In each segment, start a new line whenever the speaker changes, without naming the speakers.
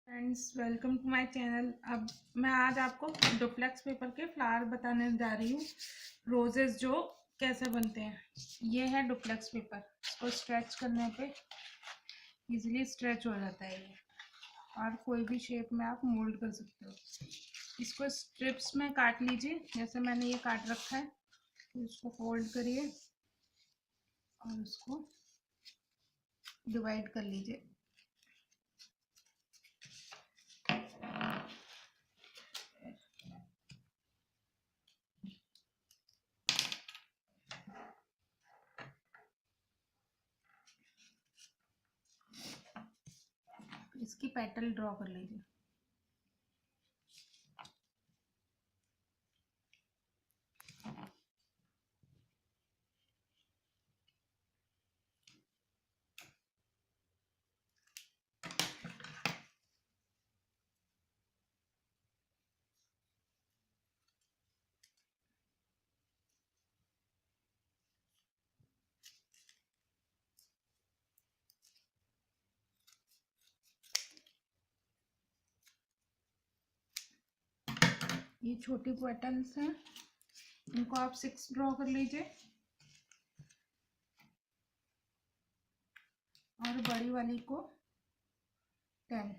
Friends, welcome to my channel. अब मैं आज आपको डुप्लेक्स पेपर के फ्लावर बताने जा रही हूँ। रोजेस जो कैसे बनते हैं। ये है डुप्लेक्स पेपर। इसको स्ट्रेच करने पे इजीली स्ट्रेच हो जाता है ये, और कोई भी शेप में आप मोल्ड कर सकते हो। इसको स्ट्रिप्स में काट लीजिए, जैसे मैंने ये काट रखा है। तो इसको फोल्ड करिए और उसको डिवाइड कर लीजिए। इसकी पेटल ड्रॉ कर लीजिए। ये छोटी पेटल्स हैं, इनको आप 6 ड्रॉ कर लीजिए और बड़ी वाली को 10।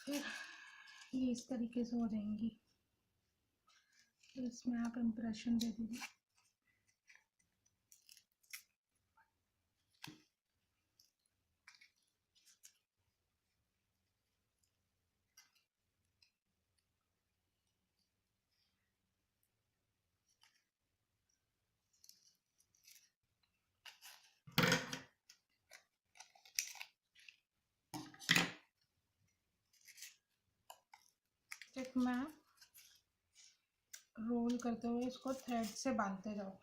फिर ये इस तरीके से हो जाएंगी। तो इसमें आप इम्प्रेशन दे दीजिए। स्टिक में आप रोल करते हुए इसको थ्रेड से बांधते जाओ।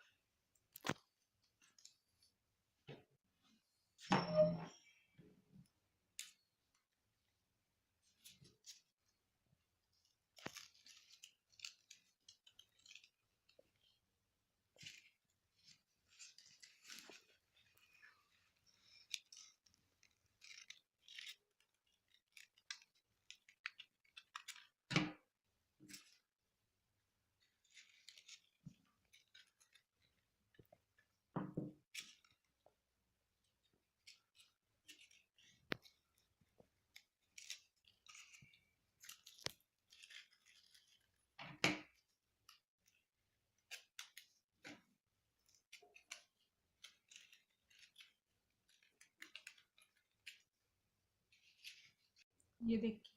ये देखिए,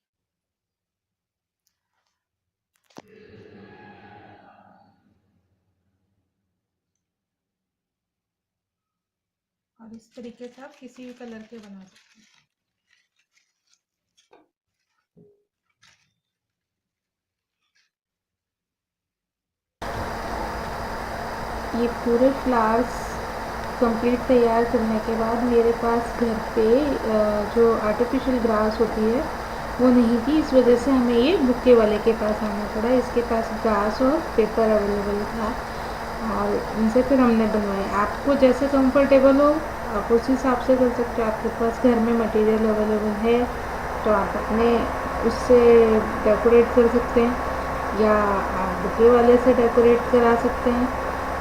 और इस तरीके से आप किसी भी कलर के बना सकते हैं। ये पूरे फ्लावर्स कंप्लीट तैयार करने के बाद मेरे पास घर पे जो आर्टिफिशियल ग्रास होती है वो नहीं थी, इस वजह से हमें ये बुके वाले के पास आना पड़ा। इसके पास ग्रास और पेपर अवेलेबल था और इनसे फिर हमने बनवाए। आपको जैसे कंफर्टेबल हो आप उस हिसाब से कर सकते हो। आपके पास घर में मटेरियल अवेलेबल है तो आप अपने उससे डेकोरेट कर सकते हैं, या आप बुके वाले से डेकोरेट करा सकते हैं।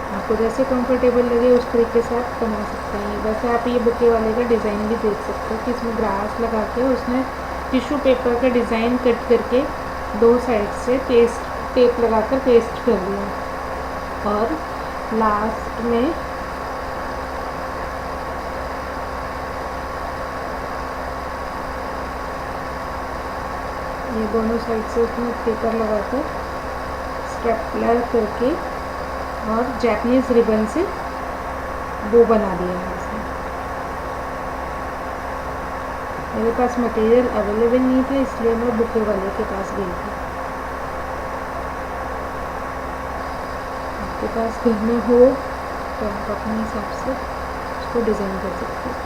आपको जैसे कंफर्टेबल लगे उस तरीके से आप बना सकते हैं। वैसे आप ये बुके वाले का डिज़ाइन भी देख सकते हो कि इसमें ग्रास लगा के उसने टिश्यू पेपर का डिज़ाइन कट करके दो साइड से टेप लगाकर पेस्ट कर दिया, और लास्ट में ये दोनों साइड से उसमें पेपर लगाकर स्टेपलर करके और जैपनीज रिबन से वो बना दिया है इसने। मेरे पास मटेरियल अवेलेबल नहीं था, इसलिए मैं बुके वाले के पास गई थी। आपके पास घर में हो तो आप अपने हिसाब से उसको डिज़ाइन कर सकते हो।